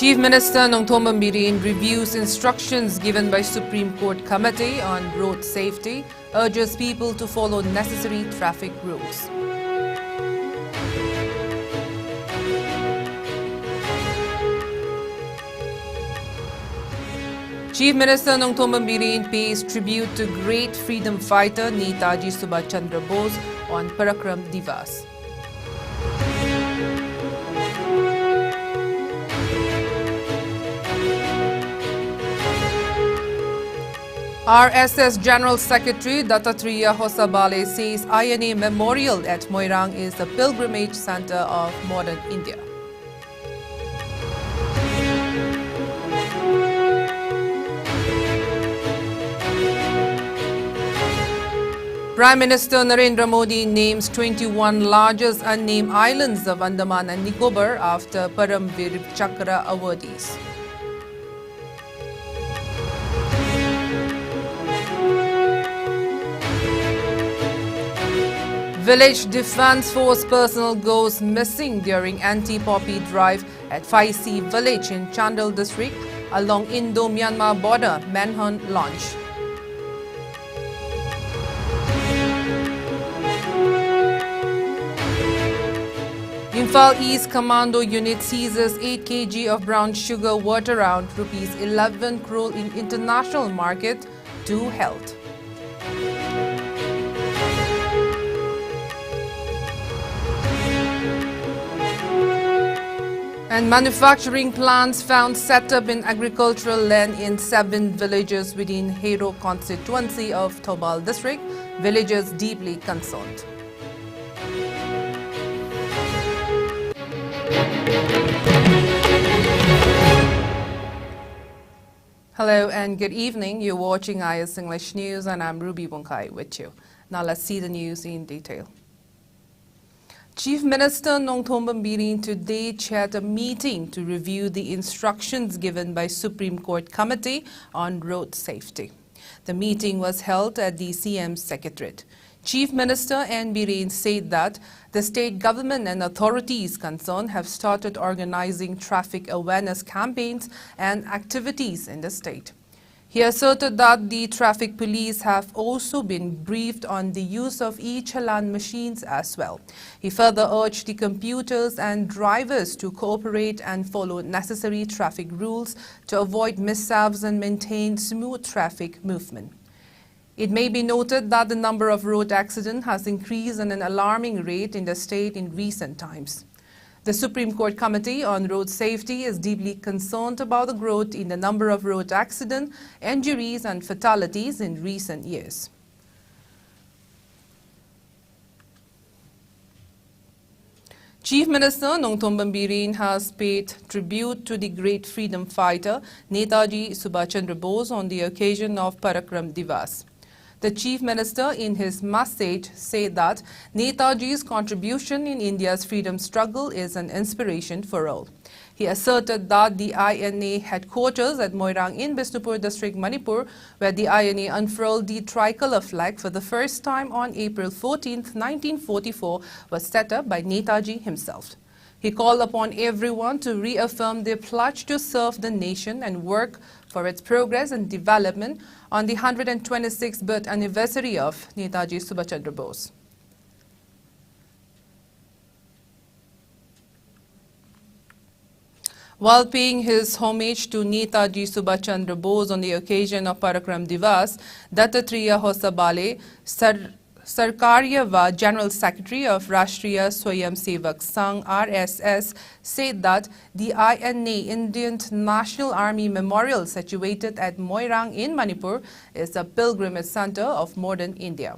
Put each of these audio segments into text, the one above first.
Chief Minister Nongthombam Bireen reviews instructions given by Supreme Court Committee on Road Safety, urges people to follow necessary traffic rules. Chief Minister Nongthombam Bireen pays tribute to great freedom fighter Netaji Subhash Chandra Bose on Parakram Divas. RSS General Secretary Dattatreya Hosabale says INA Memorial at Moirang is the pilgrimage center of modern India. Prime Minister Narendra Modi names 21 largest unnamed islands of Andaman and Nicobar after Param Vir Chakra awardees. Village Defence Force personnel goes missing during anti-poppy drive at 5C village in Chandel district along Indo-Myanmar border, manhunt launch. Imphal East Commando Unit seizes 8 kg of brown sugar worth around rupees 11 crore in international market to held. And manufacturing plants found set up in agricultural land in 7 villages within Hero constituency of Thoubal district, villagers deeply concerned. Hello and good evening. You're watching IS English News and I'm WUNGKHAI with you. Now let's see the news in detail. Chief Minister Nongthombam Bireen today chaired a meeting to review the instructions given by Supreme Court Committee on Road Safety. The meeting was held at the CM's Secretariat. Chief Minister N. Bireen said that the state government and authorities concerned have started organizing traffic awareness campaigns and activities in the state. He asserted that the traffic police have also been briefed on the use of e-challan machines as well. He further urged the computers and drivers to cooperate and follow necessary traffic rules to avoid mishaps and maintain smooth traffic movement. It may be noted that the number of road accidents has increased at an alarming rate in the state in recent times. The Supreme Court Committee on Road Safety is deeply concerned about the growth in the number of road accidents, injuries and fatalities in recent years. Chief Minister Nongthombam Bireen has paid tribute to the great freedom fighter Netaji Subhash Chandra Bose on the occasion of Parakram Divas. The Chief Minister in his message said that Netaji's contribution in India's freedom struggle is an inspiration for all. He asserted that the INA headquarters at Moirang in Bishnupur district, Manipur, where the INA unfurled the tricolour flag for the first time on April 14, 1944, was set up by Netaji himself. He called upon everyone to reaffirm their pledge to serve the nation and work for its progress and development on the 126th birth anniversary of Netaji Subhash Chandra Bose. While paying his homage to Netaji Subhash Chandra Bose on the occasion of Parakram Divas, Dattatreya Hosabale, Sarkaryava General Secretary of Rashtriya Swayamsevak Sangh RSS said that the INA Indian National Army Memorial situated at Moirang in Manipur is a pilgrimage center of modern India.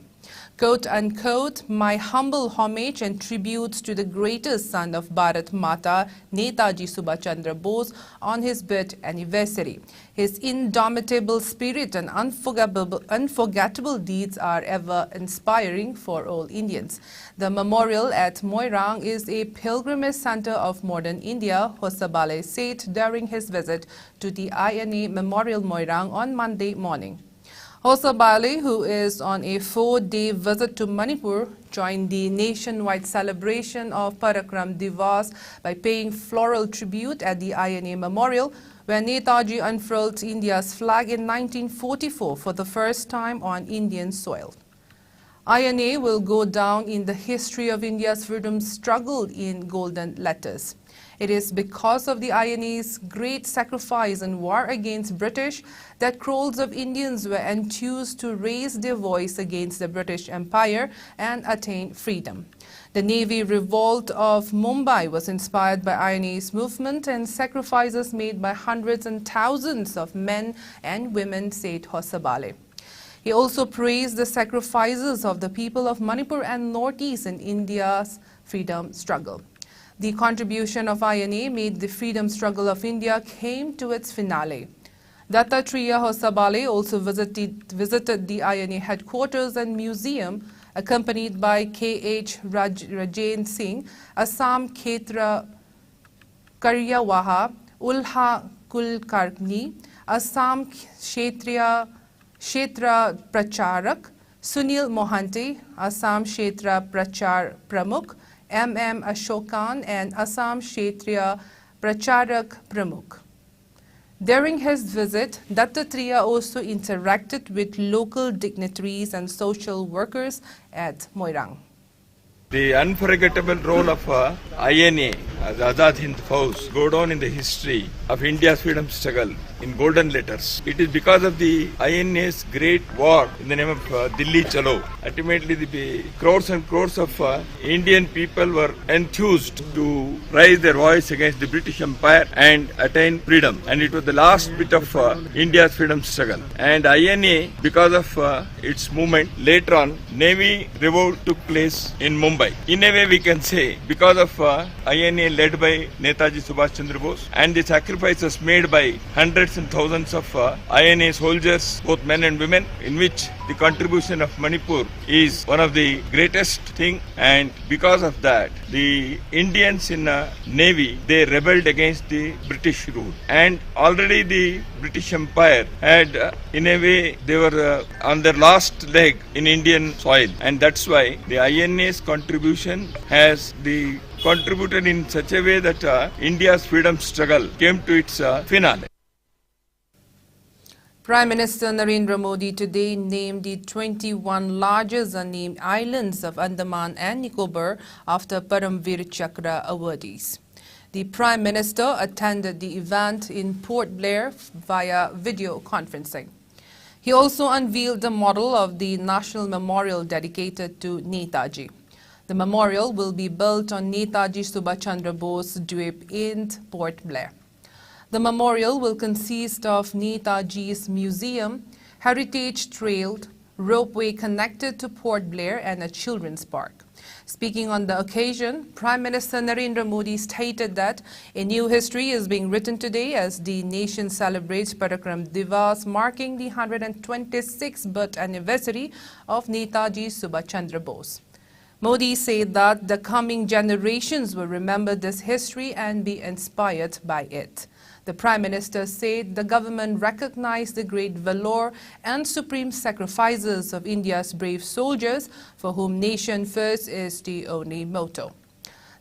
Quote unquote, my humble homage and tributes to the greatest son of Bharat Mata, Netaji Subhash Chandra Bose, on his birth anniversary. His indomitable spirit and unforgettable deeds are ever inspiring for all Indians. The memorial at Moirang is a pilgrimage center of modern India, Hosabale said during his visit to the INA Memorial Moirang on Monday morning. Hosabale, who is on a 4-day visit to Manipur, joined the nationwide celebration of Parakram Divas by paying floral tribute at the INA Memorial, where Netaji unfurled India's flag in 1944 for the first time on Indian soil. INA will go down in the history of India's freedom struggle in golden letters. It is because of the INA's great sacrifice in war against British that crores of Indians were enthused to raise their voice against the British Empire and attain freedom. The Navy revolt of Mumbai was inspired by INA's movement and sacrifices made by hundreds and thousands of men and women, said Hosabale. He also praised the sacrifices of the people of Manipur and Northeast in India's freedom struggle. The contribution of INA made the freedom struggle of India came to its finale. Dattatreya Hosabale also visited the INA headquarters and museum, accompanied by K.H. Rajen Singh, Assam Kshetra Karyawaha, Ulha Kulkarni, Assam Kshetra Pracharak, Sunil Mohanty, Assam Kshetra Prachar Pramukh, M.M. Ashokan, and Assam Kshetriya Pracharak Pramukh. During his visit, Dattatreya also interacted with local dignitaries and social workers at Moirang. The unforgettable role of INA as Azad Hind Force go down in the history of India's freedom struggle in golden letters. It is because of the INA's great war in the name of Delhi Chalo. Ultimately, the crores and crores of Indian people were enthused to raise their voice against the British Empire and attain freedom. And it was the last bit of India's freedom struggle. And INA, because of its movement, later on, Navy revolt took place in Mumbai. In a way, we can say, because of INA led by Netaji Subhash Chandra Bose and the sacrifices made by hundreds and thousands of INA soldiers, both men and women, in which the contribution of Manipur is one of the greatest thing. And because of that, the Indians in Navy, they rebelled against the British rule. And already the British Empire had, in a way, they were on their last leg in Indian soil. And that's why the INA's contribution has contributed in such a way that India's freedom struggle came to its finale. Prime Minister Narendra Modi today named the 21 largest unnamed islands of Andaman and Nicobar after Paramvir Chakra awardees. The Prime Minister attended the event in Port Blair via video conferencing. He also unveiled the model of the National Memorial dedicated to Netaji. The memorial will be built on Netaji Subhash Chandra Bose Dweep in Port Blair. The memorial will consist of Netaji's museum, heritage trail, ropeway connected to Port Blair, and a children's park. Speaking on the occasion, Prime Minister Narendra Modi stated that a new history is being written today as the nation celebrates Parakram Divas, marking the 126th birth anniversary of Netaji Subhash Chandra Bose. Modi said that the coming generations will remember this history and be inspired by it. The Prime Minister said the government recognized the great valor and supreme sacrifices of India's brave soldiers, for whom nation first is the only motto.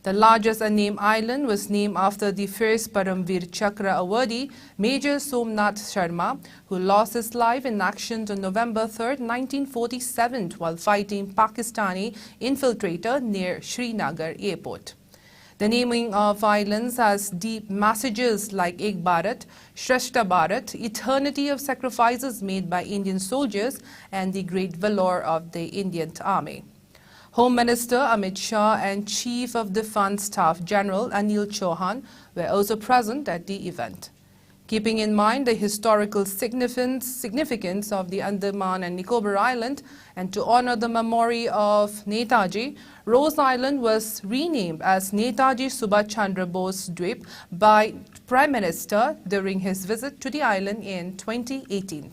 The largest unnamed island was named after the first Paramvir Chakra awardee, Major Somnath Sharma, who lost his life in action on November 3, 1947, while fighting Pakistani infiltrator near Srinagar airport. The naming of islands has deep messages like Ek Bharat, Shrestha Bharat, eternity of sacrifices made by Indian soldiers, and the great valor of the Indian Army. Home Minister Amit Shah and Chief of Defence Staff General Anil Chauhan were also present at the event. Keeping in mind the historical significance of the Andaman and Nicobar Island and to honor the memory of Netaji, Rose Island was renamed as Netaji Subhash Chandra Bose Dweep by Prime Minister during his visit to the island in 2018.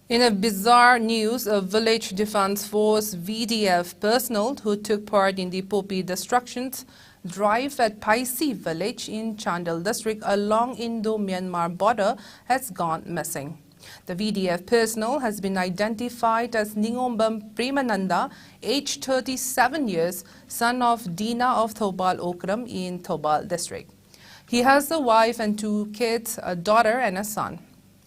In a bizarre news, a village defense force VDF personnel who took part in the Popi destructions drive at Paisi village in Chandel district along Indo-Myanmar border has gone missing. The VDF personnel has been identified as Ningombam Premananda, aged 37 years, son of Dina of Thobal Okram in Thobal district. He has a wife and 2 kids, a daughter and a son.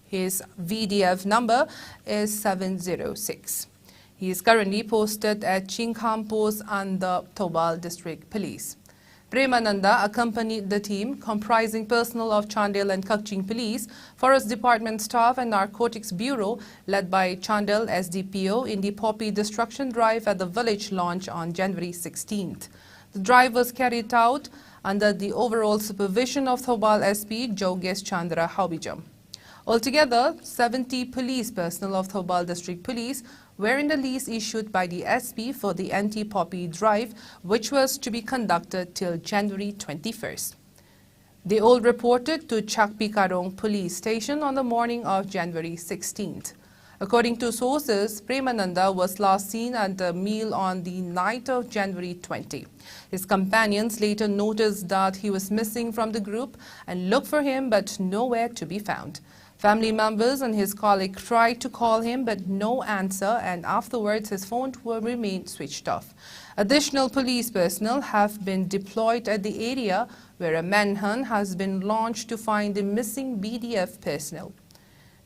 His VDF number is 706. He is currently posted at Chinkham Post under Thobal District Police. Premananda accompanied the team comprising personnel of Chandel and Kukching Police, Forest Department staff and Narcotics Bureau led by Chandel SDPO in the Popi destruction drive at the village launch on January 16th. The drive was carried out under the overall supervision of Thobal SP Jogesh Chandra Haubijam. Altogether, 70 police personnel of Thobal District Police were in the lease issued by the SP for the anti-poppy drive, which was to be conducted till January 21st. They all reported to Chakpikarong Police Station on the morning of January 16th. According to sources, Premananda was last seen at a meal on the night of January 20. His companions later noticed that he was missing from the group and looked for him but nowhere to be found. Family members and his colleague tried to call him but no answer, and afterwards his phone remained switched off. Additional police personnel have been deployed at the area where a manhunt has been launched to find the missing BDF personnel.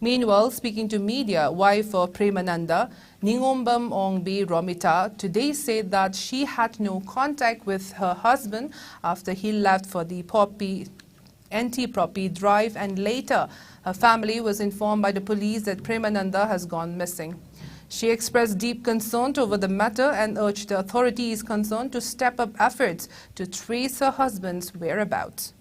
Meanwhile, speaking to media, wife of Premananda, Ningombam Ongbi Romita, today said that she had no contact with her husband after he left for the anti-poppy drive, and later her family was informed by the police that Premananda has gone missing. She expressed deep concern over the matter and urged the authorities concerned to step up efforts to trace her husband's whereabouts.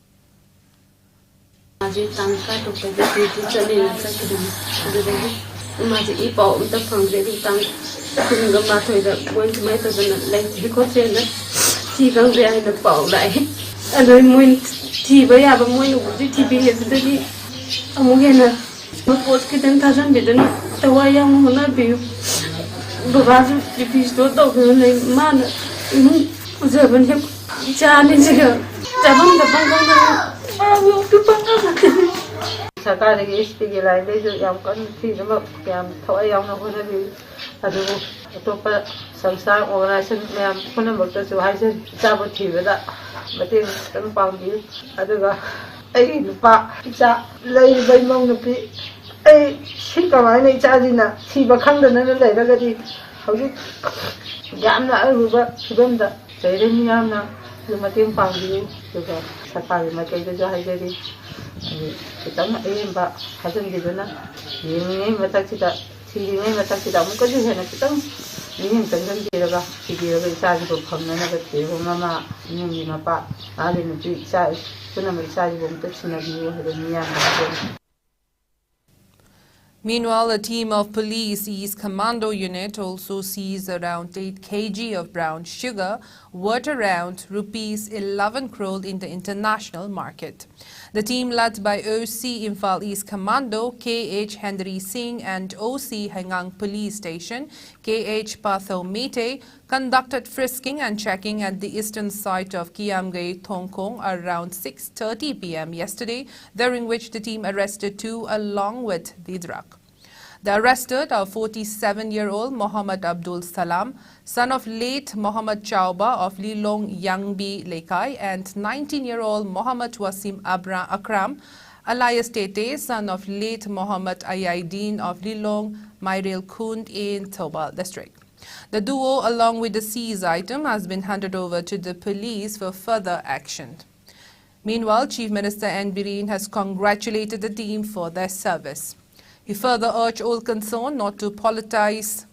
सरकार speed अतोप संस्था organisation ma'am पुनमक्तसु हाइसे चाब थीबदा मतें पांबी अदुगा आई नुपा इचा लैबै मौ नुपी आई सी कमायना इचाजिना थीब खंगदना लैरगदि हौजि यामना Aruba फिबमदा लैरनि यामना मतें पांबी दुगा सरकार माइकैदजु हाइजरि खितंग अयेंबा हाजनगिदना येंगे मताचिदा सिरिङै मताचिदा अमुकजु हेना खितंग निहिं चंगनगिरगा सिगिरगा इचाजिबो फंगनगा तेबो मामा निंगि मपा आले नुपि इचा Poonam इचाजिबो मतसिनाबियो हदनिया Hajin. Meanwhile, a team of police East Commando unit also seized around 8 kg of brown sugar, worth around rupees 11 crore in the international market. The team led by OC Imphal East Commando KH Henry Singh and OC Hengang Police Station KH Patho Mete conducted frisking and checking at the eastern side of Kiamgai Thongkong around 6:30 p.m. yesterday, during which the team arrested 2 along with the drug. The arrested are 47-year-old Mohammed Abdul Salam, son of late Mohammed Chauba of Lilong Yangbi Lekai, and 19-year-old Mohammed Wasim Akram, alias Tete, son of late Mohammed Ayaidin of Lilong Mairil Kund in Thobal district. The duo, along with the seized item, has been handed over to the police for further action. Meanwhile, Chief Minister N. Bireen has congratulated the team for their service. He further urged all concerned not to politicize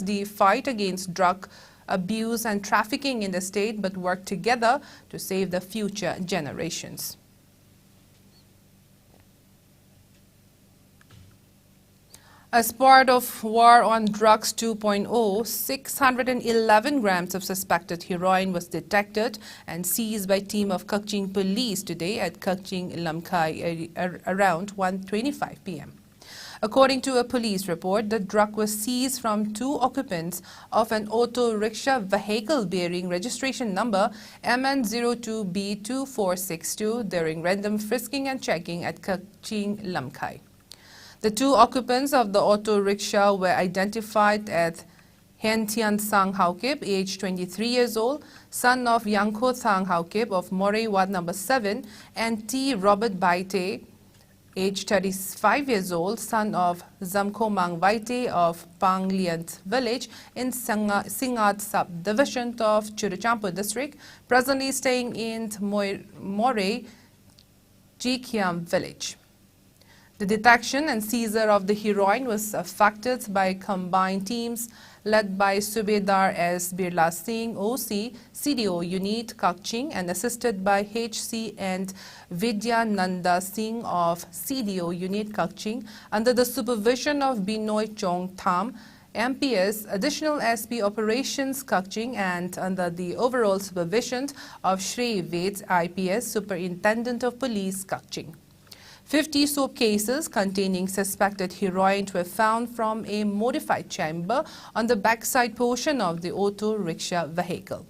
the fight against drug abuse and trafficking in the state, but work together to save the future generations. As part of War on Drugs 2.0, 611 grams of suspected heroin was detected and seized by team of Kukching police today at Kukching WUNGKHAI around 1:25 p.m. According to a police report, the drug was seized from 2 occupants of an auto rickshaw vehicle bearing registration number MN02B2462 during random frisking and checking at Kaching, WUNGKHAI. The 2 occupants of the auto rickshaw were identified as Hen Tian Sang Haukip, age 23 years old, son of Yangko Sang Haukip of Moray Ward number 7, and T. Robert Baite, age 35 years old, son of Zamko Mang Vaite of Pangliant village in Singat subdivision of Churachampu district, presently staying in Moray Jikiam village. The detection and seizure of the heroin was effected by combined teams led by Subedar S. Birla Singh, OC, CDO Unit Kaching, and assisted by HC and Vidya Nanda Singh of CDO Unit Kaching under the supervision of Binoy Chong Tham, MPS, Additional SP Operations Kaching, and under the overall supervision of Shri Ved, IPS, Superintendent of Police Kaching. 50 soap cases containing suspected heroin were found from a modified chamber on the backside portion of the auto rickshaw vehicle.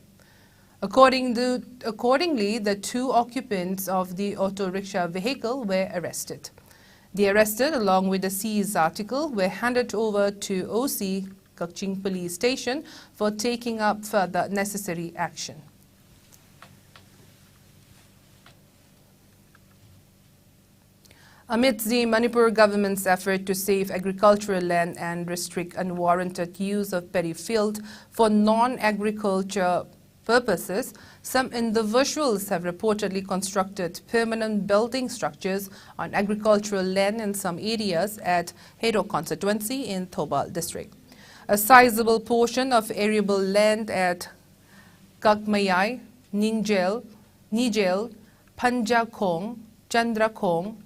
Accordingly, the 2 occupants of the auto rickshaw vehicle were arrested. The arrested, along with the seized article, were handed over to OC Kaching Police Station for taking up further necessary action. Amidst the Manipur government's effort to save agricultural land and restrict unwarranted use of paddy field for non-agriculture purposes, some individuals have reportedly constructed permanent building structures on agricultural land in some areas at Hero constituency in Thobal district. A sizable portion of arable land at WUNGKHAI, Nijel, Panjakong, Chandrakong,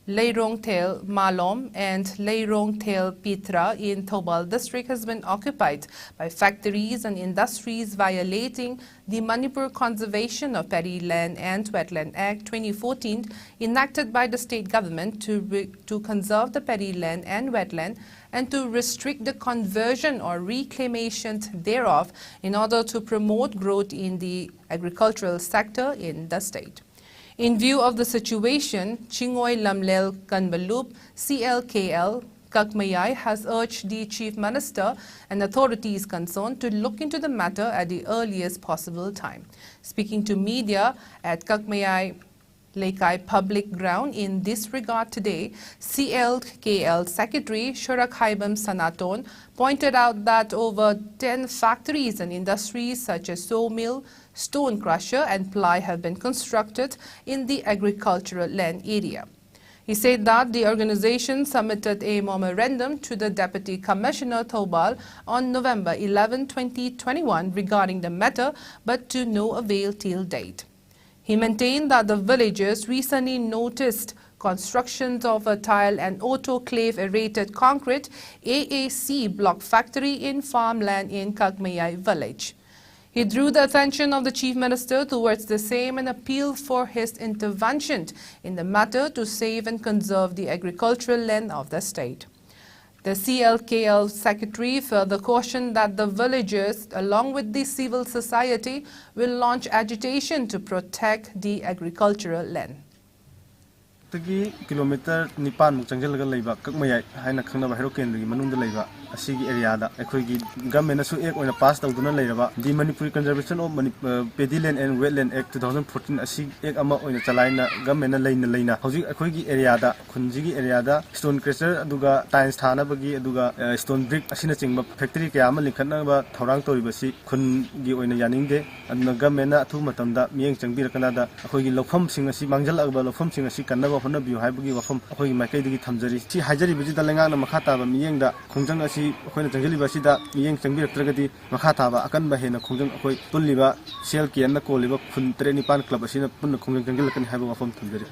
Leirong Tel Malom and Leirong Tel Pitra in Thobal district has been occupied by factories and industries violating the Manipur Conservation of Paddy Land and Wetland Act 2014 enacted by the state government to conserve the paddy land and wetland and to restrict the conversion or reclamation thereof in order to promote growth in the agricultural sector in the state. In view of the situation, Chingoy Lamlel Kanbalup, CLKL, WUNGKHAI has urged the Chief Minister and authorities concerned to look into the matter at the earliest possible time. Speaking to media at WUNGKHAI Lekai Public Ground in this regard today, CLKL Secretary Shorak Haibam Sanaton pointed out that over 10 factories and industries such as sawmill, stone crusher and ply have been constructed in the agricultural land area. He said that the organization submitted a memorandum to the Deputy Commissioner Thobal on November 11, 2021 regarding the matter, but to no avail till date. He maintained that the villagers recently noticed constructions of a tile and autoclave aerated concrete AAC block factory in farmland in WUNGKHAI village. He drew the attention of the Chief Minister towards the same and appealed for his intervention in the matter to save and conserve the agricultural land of the state. The CLKL Secretary further cautioned that the villagers, along with the civil society, will launch agitation to protect the agricultural land. Kilometer Nipan Mukjangal Leva, WUNGKHAI, Haina Kana Hurricane, Manunda Leva, a Sigi area, a Quigi, government when a past of Duna Leva, the Manipur Conservation of Paddy Land and Wetland Act 2014, a Sig Ama on the Chalina, government Lena, Hosi, a Quigi area, Kunjigi area, Stone Crusher, Duga, Tines Tana Bagi, Duga, Stone Brick, Asinaching, Factory Kamal, Kanaba, Toronto, Basi, Kungi on the Yaninde, and the government to Matanda, Miang Changbir Canada, a Quigi Lofum Sing, a Simangal, Lofum Sing, a Sikanava, Honabu, Habugi, Wafum, a Quigi Makadi Tamzari, Chi Hajari, Vigitalanga, Makata, Mianga, Kunjanga. When a Jangili Basida, Yang Sangi Tragedy, Makatava, Akan Bahena, Kunjan, Tuliva, Shelki and the Koliva, Treni Pan Club, Asina, Pun, Kunjan can have a form to.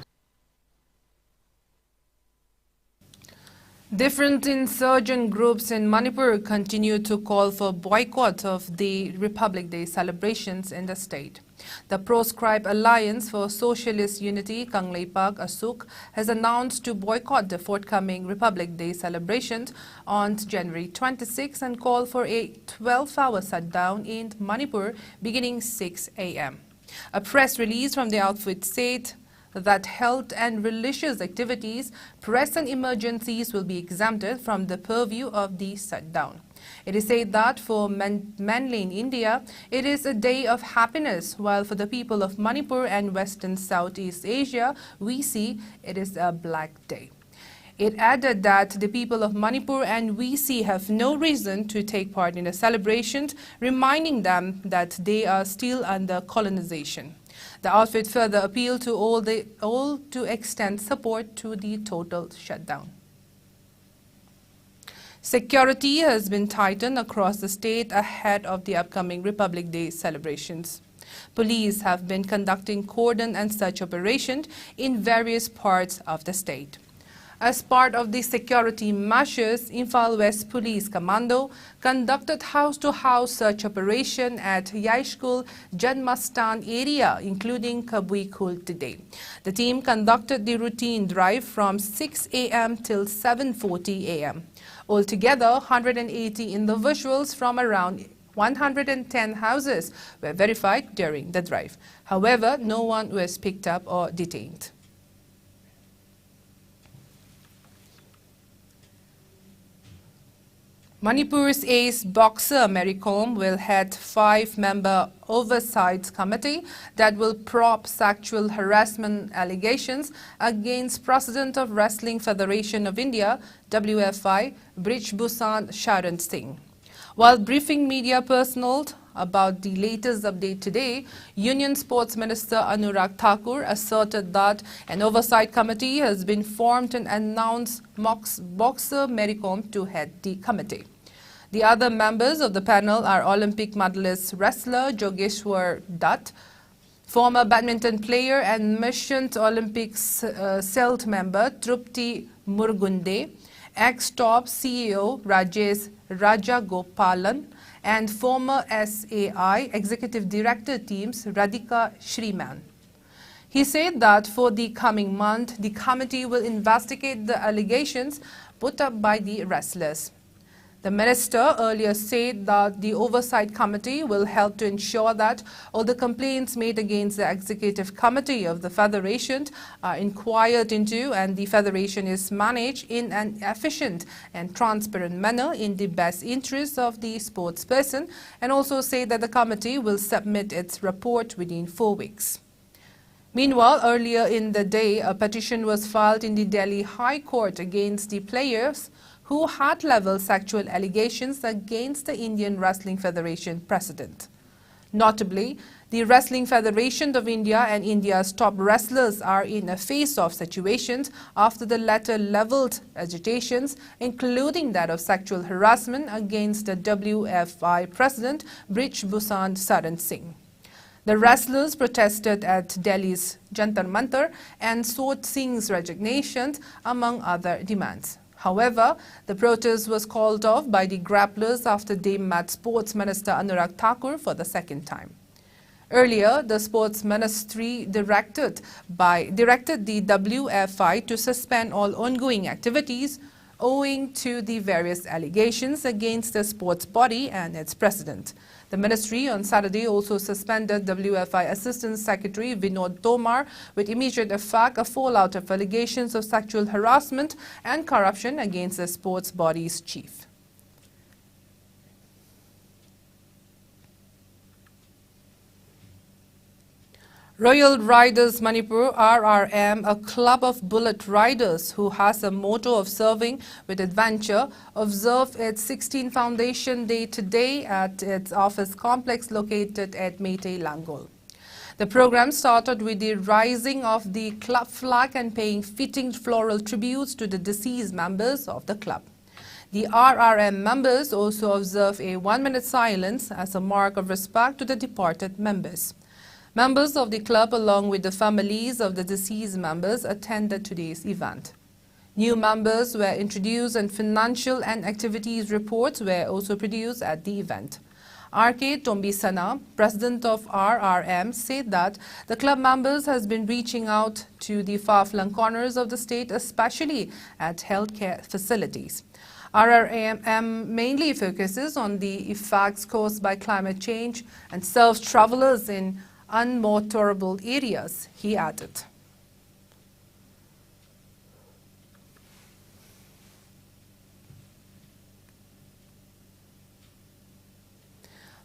Different insurgent groups in Manipur continue to call for boycott of the Republic Day celebrations in the state. The proscribed Alliance for Socialist Unity, Kangleipak Asuk, has announced to boycott the forthcoming Republic Day celebrations on January 26 and call for a 12-hour shutdown in Manipur beginning 6 a.m. A press release from the outfit said that health and religious activities, press and emergencies will be exempted from the purview of the shutdown. It is said that for mainland India, it is a day of happiness, while for the people of Manipur and Western Southeast Asia, we see it is a black day. It added that the people of Manipur and WC have no reason to take part in the celebrations, reminding them that they are still under colonization. The outfit further appealed to all to extend support to the total shutdown. Security has been tightened across the state ahead of the upcoming Republic Day celebrations. Police have been conducting cordon and search operations in various parts of the state. As part of the security measures, Imphal West Police Commando conducted house-to-house search operation at Yaishkul Janmastan area, including Kabui Khul today. The team conducted the routine drive from 6 a.m. till 7:40 a.m. Altogether, 180 individuals from around 110 houses were verified during the drive. However, no one was picked up or detained. Manipur's ace boxer Mary Kom will head 5-member oversight committee that will probe sexual harassment allegations against President of Wrestling Federation of India, WFI, Brij Bhushan Sharan Singh. While briefing media personnel about the latest update today, Union Sports Minister Anurag Thakur asserted that an oversight committee has been formed and announced boxer Mary Kom to head the committee. The other members of the panel are Olympic medalist wrestler Jogeshwar Dutt, former badminton player and Mission Olympics CELT member Trupti Murgunde, ex-top CEO Rajesh Rajagopalan, and former SAI Executive Director teams Radhika Shriman. He said that for the coming month, the committee will investigate the allegations put up by the wrestlers. The minister earlier said that the oversight committee will help to ensure that all the complaints made against the executive committee of the federation are inquired into and the federation is managed in an efficient and transparent manner in the best interest of the sportsperson, and also said that the committee will submit its report within 4 weeks. Meanwhile, earlier in the day, a petition was filed in the Delhi High Court against the players who had leveled sexual allegations against the Indian Wrestling Federation president. Notably, the Wrestling Federation of India and India's top wrestlers are in a face-off situation after the latter leveled agitations, including that of sexual harassment against the WFI president Brij Bhushan Sharan Singh. The wrestlers protested at Delhi's Jantar Mantar and sought Singh's resignation, among other demands. However, the protest was called off by the grapplers after they met Sports Minister Anurag Thakur for the second time. Earlier, the Sports Ministry directed the WFI to suspend all ongoing activities owing to the various allegations against the sports body and its president. The ministry on Saturday also suspended WFI Assistant Secretary Vinod Tomar with immediate effect, a fallout of allegations of sexual harassment and corruption against the sports body's chief. Royal Riders Manipur RRM, a club of bullet riders who has a motto of serving with adventure, observed its 16th Foundation Day today at its office complex located at Meitei Langol. The program started with the raising of the club flag and paying fitting floral tributes to the deceased members of the club. The RRM members also observed a 1-minute silence as a mark of respect to the departed members. Members of the club, along with the families of the deceased members, attended today's event. New members were introduced and financial and activities reports were also produced at the event. R.K. Tombisana, president of RRM, said that the club members has been reaching out to the far-flung corners of the state, especially at healthcare facilities. RRM mainly focuses on the effects caused by climate change and serves travelers in unmotorable areas, he added.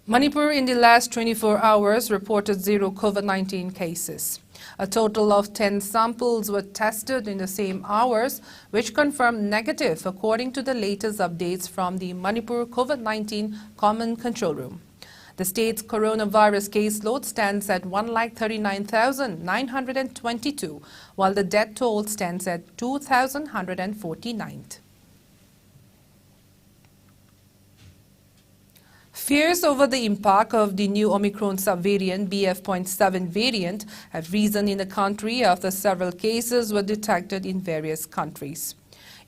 Manipur in the last 24 hours reported 0 COVID-19 cases. A total of 10 samples were tested in the same hours, which confirmed negative according to the latest updates from the Manipur COVID-19 Common Control Room. The state's coronavirus caseload stands at 139,922, while the death toll stands at 2,149. Fears over the impact of the new Omicron subvariant BF.7 variant have risen in the country after several cases were detected in various countries.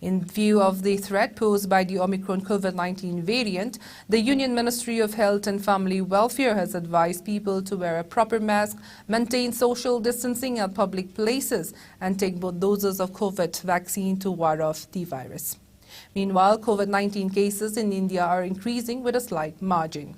In view of the threat posed by the Omicron COVID-19 variant, the Union Ministry of Health and Family Welfare has advised people to wear a proper mask, maintain social distancing at public places, and take both doses of COVID vaccine to ward off the virus. Meanwhile, COVID-19 cases in India are increasing with a slight margin.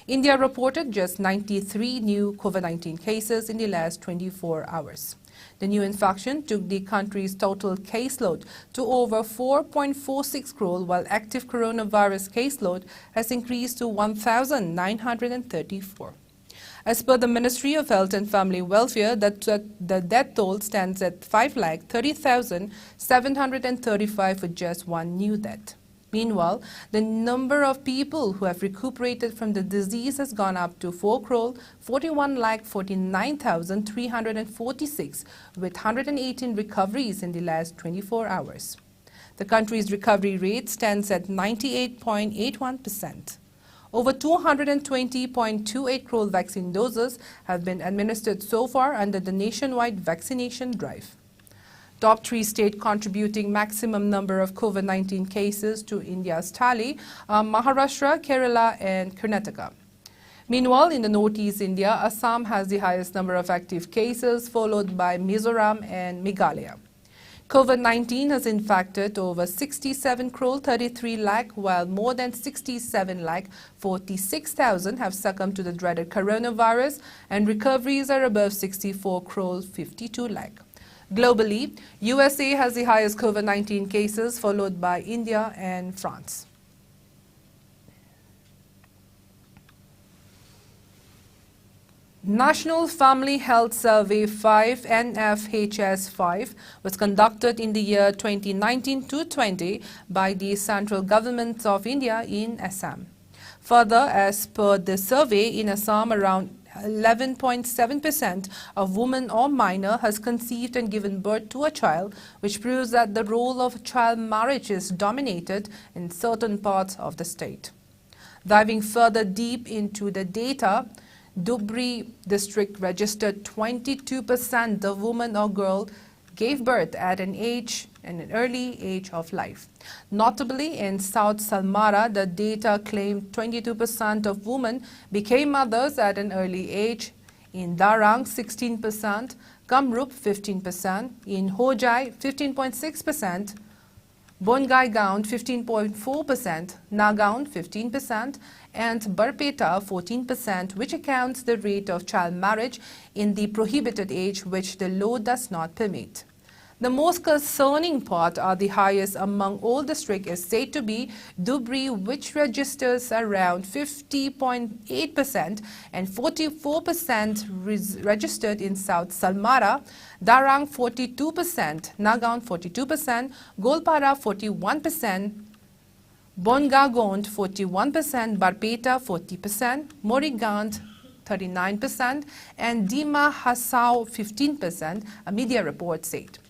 India reported just 93 new COVID-19 cases in the last 24 hours. The new infection took the country's total caseload to over 4.46 crore, while active coronavirus caseload has increased to 1,934. As per the Ministry of Health and Family Welfare, the death toll stands at 5,30,735 with just one new death. Meanwhile, the number of people who have recuperated from the disease has gone up to 4,41,49,346 with 118 recoveries in the last 24 hours. The country's recovery rate stands at 98.81%. Over 220.28 crore vaccine doses have been administered so far under the nationwide vaccination drive. Top 3 states contributing maximum number of COVID-19 cases to India's tally are Maharashtra, Kerala and Karnataka. Meanwhile, in the northeast India, Assam has the highest number of active cases, followed by Mizoram and Meghalaya. COVID-19 has infected over 67 crore 33 lakh, while more than 67 lakh 46,000 have succumbed to the dreaded coronavirus, and recoveries are above 64 crore 52 lakh. Globally, USA has the highest COVID-19 cases, followed by India and France. National Family Health Survey 5 NFHS5 was conducted in the year 2019-20 by the central government of India in Assam. Further, as per the survey, in Assam around 11.7% of women or minor has conceived and given birth to a child, which proves that the role of child marriage is dominated in certain parts of the state. Diving further deep into the data, Dhubri district registered 22% of women or girls gave birth at an early age of life. Notably, in South Salmara, the data claimed 22% of women became mothers at an early age. In Darang, 16%, Kamrup, 15%, in Hojai, 15.6%, Bongaigaon 15.4%, Nagaon 15%, and Barpeta 14%, which accounts the rate of child marriage in the prohibited age, which the law does not permit. The most concerning part are the highest among all districts is said to be Dhubri, which registers around 50.8%, and 44% registered in South Salmara, Darang 42%, Nagaon 42%, Golpara 41%, Bongagond 41%, Barpeta 40%, Morigand 39%, and Dima Hasao 15%, a media report said.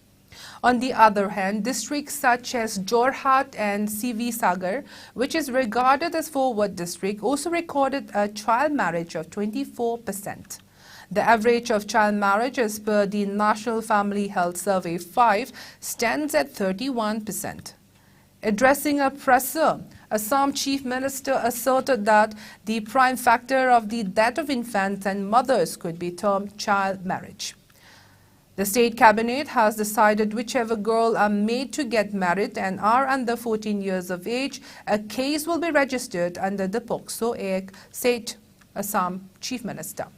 On the other hand, districts such as Jorhat and CV Sagar, which is regarded as forward district, also recorded a child marriage of 24%. The average of child marriage as per the National Family Health Survey 5 stands at 31%. Addressing a presser, Assam Chief Minister asserted that the prime factor of the death of infants and mothers could be termed child marriage. The state cabinet has decided whichever girl are made to get married and are under 14 years of age, a case will be registered under the POCSO Act, said Assam Chief Minister.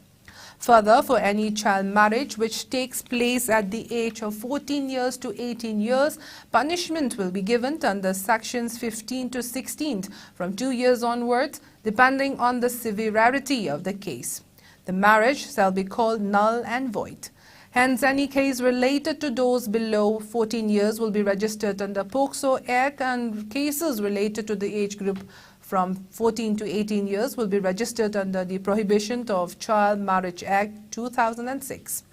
Further, for any child marriage which takes place at the age of 14 years to 18 years, punishment will be given under sections 15 to 16 from 2 years onwards, depending on the severity of the case. The marriage shall be called null and void. Hence, any case related to those below 14 years will be registered under POCSO Act, and cases related to the age group from 14 to 18 years will be registered under the Prohibition of Child Marriage Act 2006.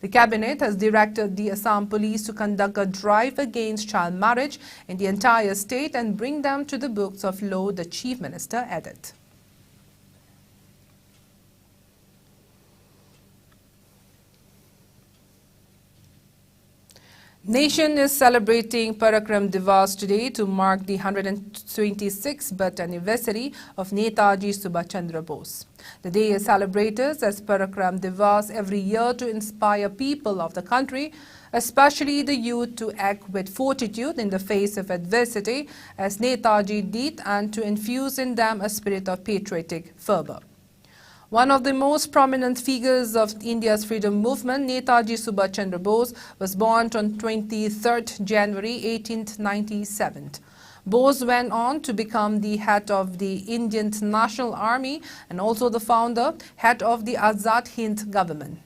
The Cabinet has directed the Assam Police to conduct a drive against child marriage in the entire state and bring them to the books of law, the Chief Minister added. Nation is celebrating Parakram Divas today to mark the 126th birth anniversary of Netaji Subhash Chandra Bose. The day is celebrated as Parakram Divas every year to inspire people of the country, especially the youth, to act with fortitude in the face of adversity as Netaji did, and to infuse in them a spirit of patriotic fervor. One of the most prominent figures of India's freedom movement, Netaji Subhash Chandra Bose, was born on 23rd January 1897. Bose went on to become the head of the Indian National Army and also the founder, head of the Azad Hind government.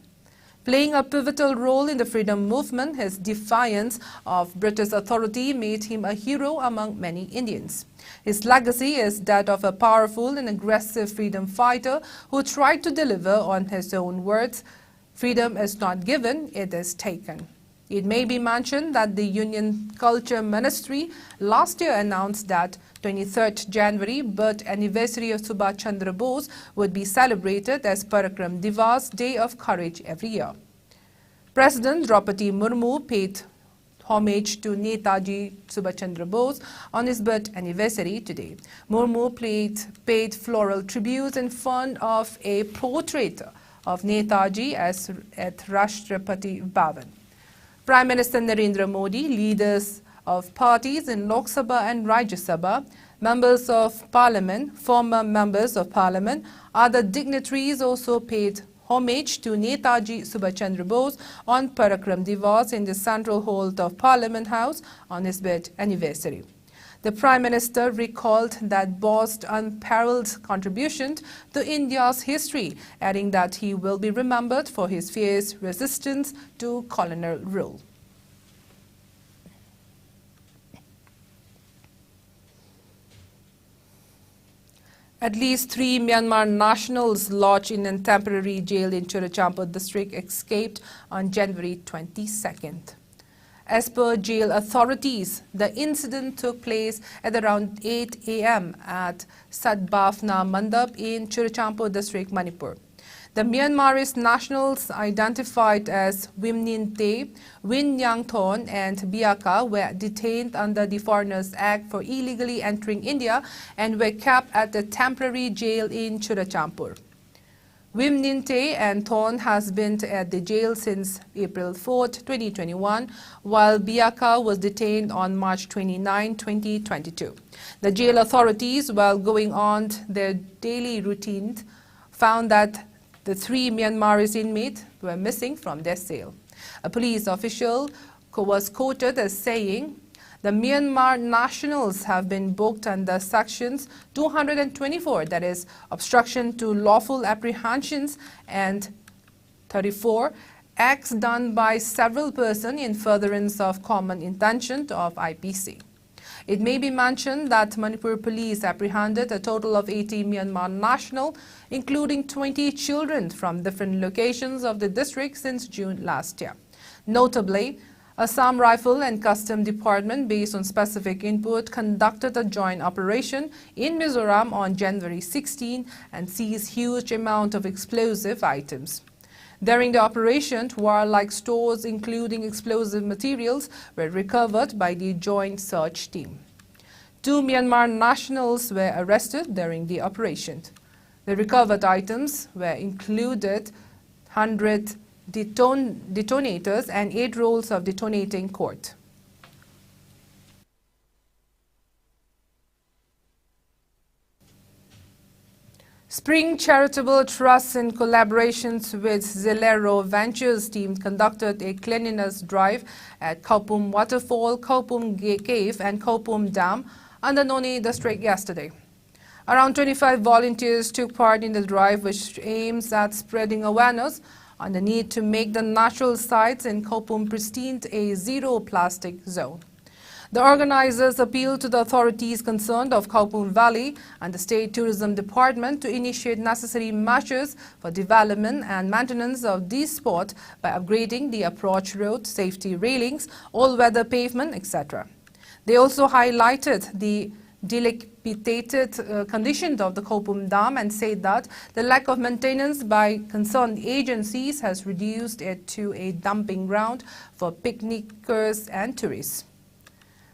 Playing a pivotal role in the freedom movement, his defiance of British authority made him a hero among many Indians. His legacy is that of a powerful and aggressive freedom fighter who tried to deliver on his own words, "Freedom is not given, it is taken." It may be mentioned that the Union Culture Ministry last year announced that 23rd January birth anniversary of Subhash Chandra Bose would be celebrated as Parakram Divas, Day of Courage, every year. President Draupadi Murmu paid homage to Netaji Subhash Chandra Bose on his birth anniversary today. Murmu paid floral tributes in front of a portrait of Netaji at Rashtrapati Bhavan. Prime Minister Narendra Modi, leaders of parties in Lok Sabha and Rajya Sabha, members of parliament, former members of parliament, other dignitaries also paid homage to Netaji Subhash Chandra Bose on Parakram Divas in the Central Hall of Parliament House on his birth anniversary. The Prime Minister recalled that Bose's unparalleled contribution to India's history, adding that he will be remembered for his fierce resistance to colonial rule. At least 3 Myanmar nationals lodged in a temporary jail in Churachandpur district escaped on January 22nd. As per jail authorities, the incident took place at around 8 a.m. at Sadbhavna Mandap in Churachandpur district, Manipur. The Myanmarese nationals identified as Win Te, Win Thon and Biaka were detained under the Foreigners Act for illegally entering India and were kept at the temporary jail in Churachandpur. Win Te and Thon has been at the jail since April 4, 2021, while Biaka was detained on March 29, 2022. The jail authorities, while going on their daily routine, found that the 3 Myanmarese inmates were missing from their cell. A police official was quoted as saying, "The Myanmar nationals have been booked under sections 224, that is, obstruction to lawful apprehensions, and 34, acts done by several persons in furtherance of common intention of IPC. It may be mentioned that Manipur police apprehended a total of 80 Myanmar nationals, including 20 children from different locations of the district since June last year. Notably, Assam Rifle and Custom Department, based on specific input, conducted a joint operation in Mizoram on January 16 and seized huge amount of explosive items. During the operation, warlike stores, including explosive materials, were recovered by the joint search team. 2 Myanmar nationals were arrested during the operation. The recovered items were included 100 detonators and 8 rolls of detonating cord. Spring Charitable Trust, in collaborations with Zilero Ventures team, conducted a cleanliness drive at Kaupum Waterfall, Kaupum Cave and Kaupum Dam under Noni district yesterday. Around 25 volunteers took part in the drive, which aims at spreading awareness on the need to make the natural sites in Kaupum pristine, a zero plastic zone. The organizers appealed to the authorities concerned of Kaupum Valley and the State Tourism Department to initiate necessary measures for development and maintenance of this spot by upgrading the approach road, safety railings, all-weather pavement, etc. They also highlighted the dilapidated condition of the Kaupum Dam and said that the lack of maintenance by concerned agencies has reduced it to a dumping ground for picnickers and tourists.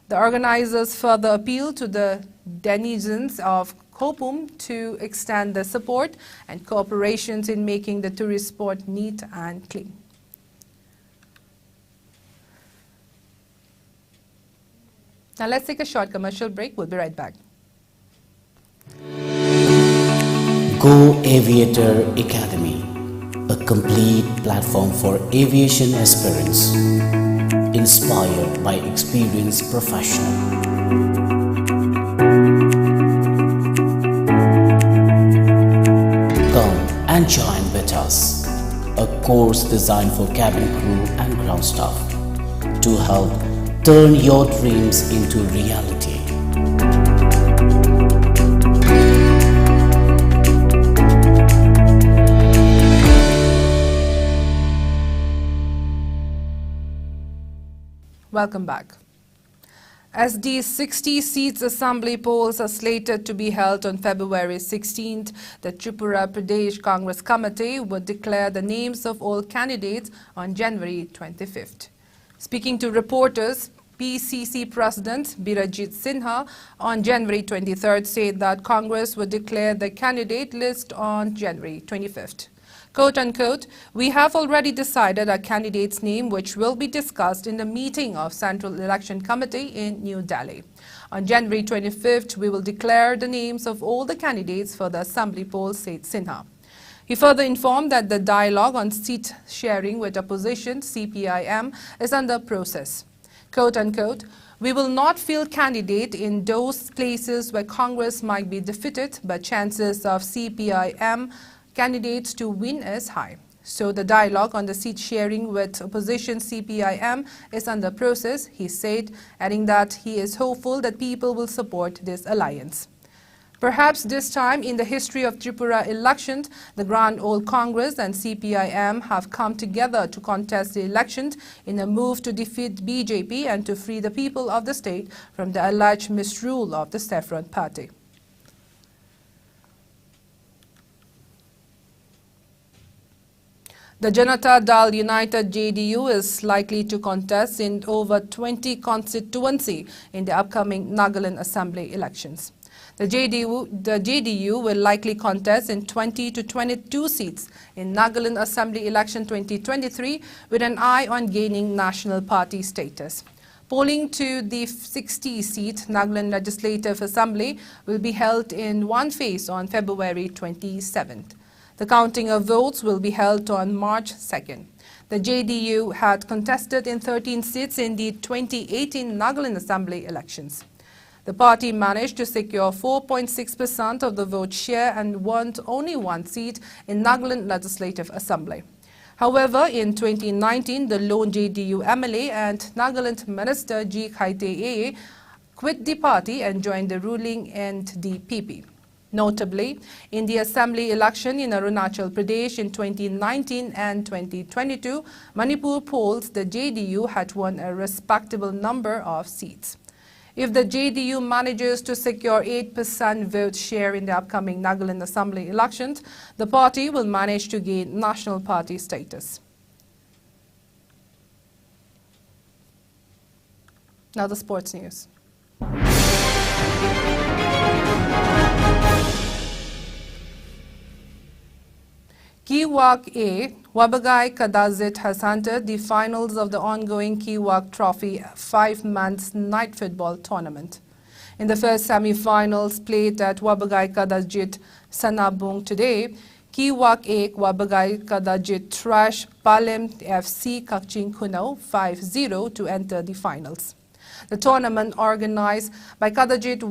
The organizers further appealed to the denizens of Kaupum to extend their support and cooperation in making the tourist spot neat and clean. Now let's take a short commercial break. We'll be right back. Go Aviator Academy, a complete platform for aviation aspirants, inspired by experienced professionals. Come and join with us, a course designed for cabin crew and ground staff to help turn your dreams into reality. Welcome back. As the 60 seats assembly polls are slated to be held on February 16th, the Tripura Pradesh Congress Committee would declare the names of all candidates on January 25th. Speaking to reporters, PCC President Birajit Sinha on January 23rd said that Congress would declare the candidate list on January 25th. Quote unquote, "We have already decided our candidate's name, which will be discussed in the meeting of Central Election Committee in New Delhi. On January 25th, we will declare the names of all the candidates for the assembly poll," said Sinha. He further informed that the dialogue on seat sharing with opposition CPIM is under process. Quote unquote, "We will not field candidate in those places where Congress might be defeated, but chances of CPIM candidates to win is high. So the dialogue on the seat sharing with opposition CPIM is under process," he said, adding that he is hopeful that people will support this alliance. Perhaps this time in the history of Tripura elections, the Grand Old Congress and CPIM have come together to contest the election in a move to defeat BJP and to free the people of the state from the alleged misrule of the Saffron Party. The Janata Dal United JDU is likely to contest in over 20 constituencies in the upcoming Nagaland Assembly elections. The JDU will likely contest in 20 to 22 seats in Nagaland Assembly election 2023 with an eye on gaining national party status. Polling to the 60-seat Nagaland Legislative Assembly will be held in one phase on February 27th. The counting of votes will be held on March 2nd. The JDU had contested in 13 seats in the 2018 Nagaland Assembly elections. The party managed to secure 4.6% of the vote share and won only one seat in Nagaland Legislative Assembly. However, in 2019, the lone JDU MLA and Nagaland Minister WUNGKHAI quit the party and joined the ruling NDPP. Notably, in the assembly election in Arunachal Pradesh in 2019 and 2022, Manipur polls, the JDU had won a respectable number of seats. If the JDU manages to secure 8% vote share in the upcoming Nagaland Assembly elections, the party will manage to gain national party status. Now the sports news. Kiwak A, Wabagai Kadazit has entered the finals of the ongoing Kiwak Trophy 5-month night football tournament. In the first semi-finals played at Wabagai Kadazit Sanabung today, Kiwak A Wabagai Kadazit thrashed Palem FC Kakching Kunau 5-0 to enter the finals. The tournament, organized by Kadazit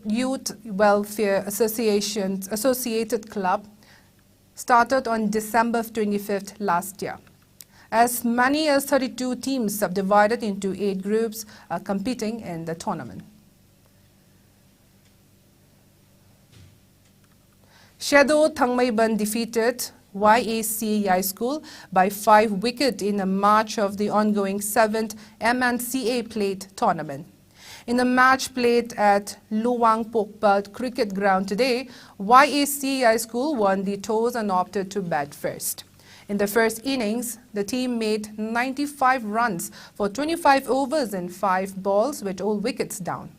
Youth Welfare Associated Club, started on December 25th last year. As many as 32 teams subdivided into 8 groups are competing in the tournament. Shadow Thangmaiban defeated YAC High School by 5 wickets in a match of the ongoing 7th MNCA Plate tournament. In a match played at Luang Pokpal Cricket Ground today, YAC High School won the toss and opted to bat first. In the first innings, the team made 95 runs for 25 overs and 5 balls with all wickets down.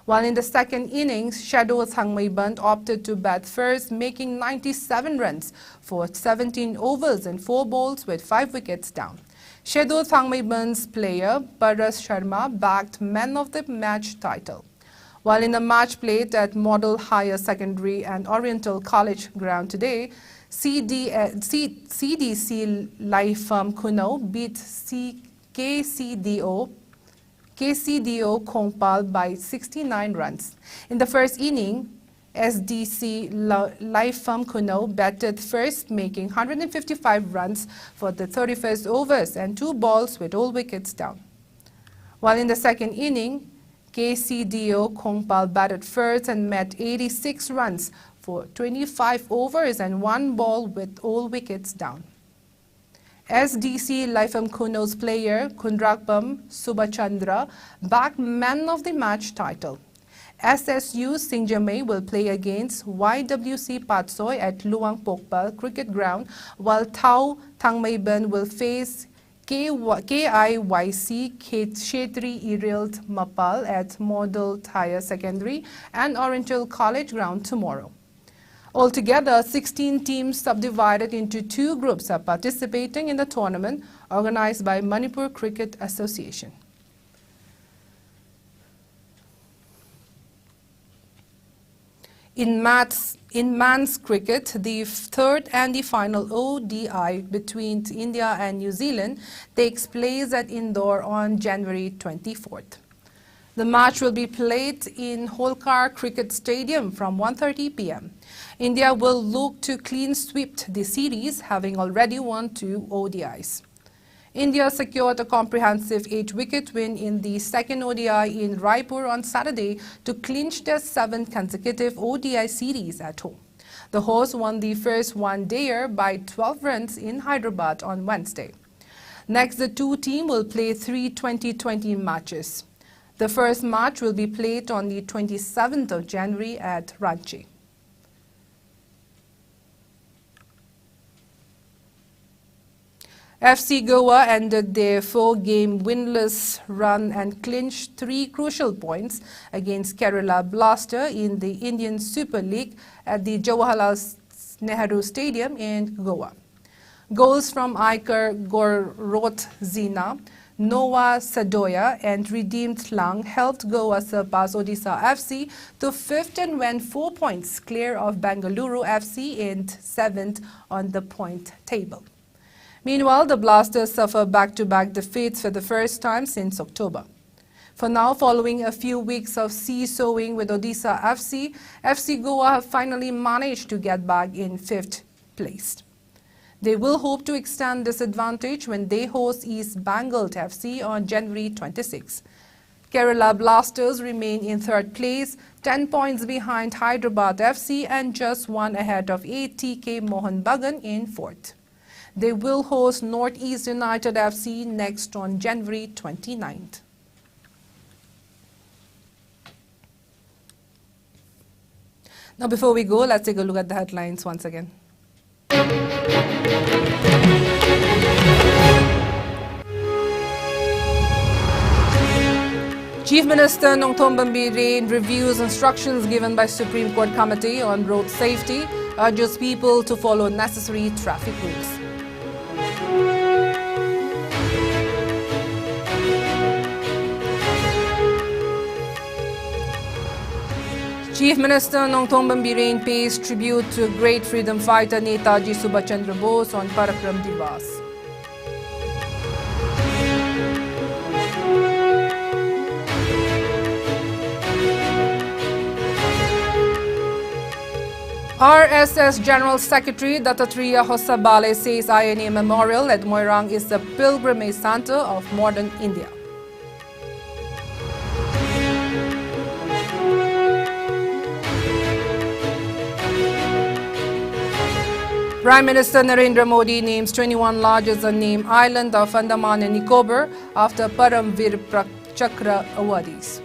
While in the second innings, Shadow Thangmaiban opted to bat first, making 97 runs for 17 overs and 4 balls with 5 wickets down. Shadow Thangmaiban's player, Paras Sharma, bagged Man of the Match title. While in a match played at Model Higher Secondary and Oriental College Ground today, CDC Laifam Kunau beat KCDO Kongpal by 69 runs. In the first inning, SDC Laifam Kunau batted first, making 155 runs for the 31st overs and 2 balls with all wickets down. While in the second inning, KCDO Kongpal batted first and met 86 runs for 25 overs and 1 ball with all wickets down. SDC Laifam Kunau's player Kundrakpam Subachandra bagged Man of the Match title. SSU Singjamay will play against YWC Patsoy at Luang Pokpal Cricket Ground, while Tau Thangmaiban will face KIYC Khetri Irild Mapal at Model Higher Secondary and Oriental College Ground tomorrow. Altogether, 16 teams subdivided into 2 groups are participating in the tournament organized by Manipur Cricket Association. In men's cricket, the third and the final ODI between India and New Zealand takes place at Indore on January 24th. The match will be played in Holkar Cricket Stadium from 1:30 p.m. India will look to clean sweep the series, having already won 2 ODIs. India secured a comprehensive 8-wicket win in the second ODI in Raipur on Saturday to clinch their 7th consecutive ODI series at home. The hosts won the first one-dayer by 12 runs in Hyderabad on Wednesday. Next, the 2 teams will play 3 2020 matches. The first match will be played on the 27th of January at Ranchi. FC Goa ended their 4-game winless run and clinched 3 crucial points against Kerala Blaster in the Indian Super League at the Jawaharlal Nehru Stadium in Goa. Goals from Iker Gorot Zina, Noah Sadoya and Redeemed Lang helped Goa surpass Odisha FC to 5th and went 4 points clear of Bengaluru FC in 7th on the point table. Meanwhile, the Blasters suffer back-to-back defeats for the first time since October. For now, following a few weeks of seesawing with Odisha FC, FC Goa have finally managed to get back in 5th place. They will hope to extend this advantage when they host East Bengal FC on January 26. Kerala Blasters remain in 3rd place, 10 points behind Hyderabad FC and just 1 ahead of ATK Mohan Bagan in 4th. They will host Northeast United FC next on January 29th. Now, before we go, let's take a look at the headlines once again. Chief Minister Nongthom Bambire reviews instructions given by Supreme Court Committee on Road Safety urges people to follow necessary traffic rules. Chief Minister Nongthong Bambirin pays tribute to great freedom fighter Netaji Subhash Chandra Bose on Parakram Divas. RSS General Secretary Dattatreya Hossabale says INA Memorial at Moirang is the pilgrimage center of modern India. Prime Minister Narendra Modi names 21 largest unnamed island of Andaman and Nicobar after Param Vir Chakra awardees.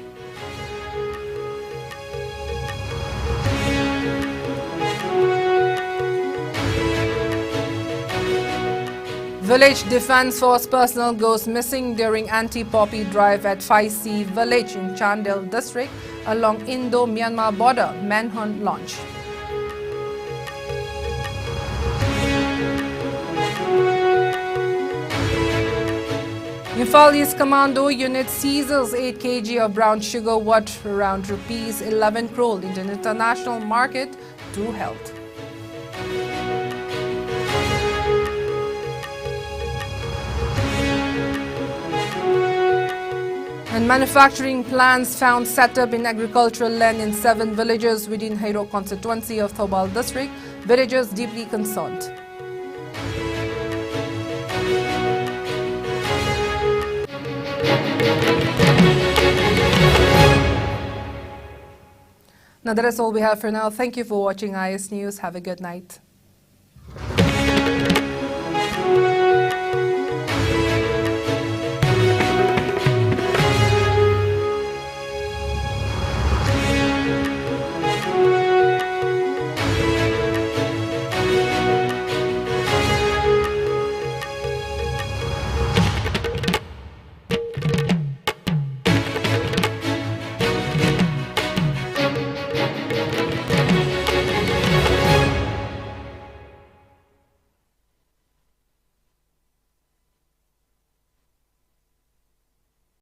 Village Defence Force personnel goes missing during anti-poppy drive at 5C village in Chandel district along Indo-Myanmar border, manhunt launch. Imphal East Commando Unit seizes 8 kg of brown sugar worth around rupees 11 crore in the international market to health. And manufacturing plants found set up in agricultural land in 7 villages within Hairo constituency of Thobal district. Villagers deeply concerned. Now that is all we have for now. Thank you for watching IS News. Have a good night.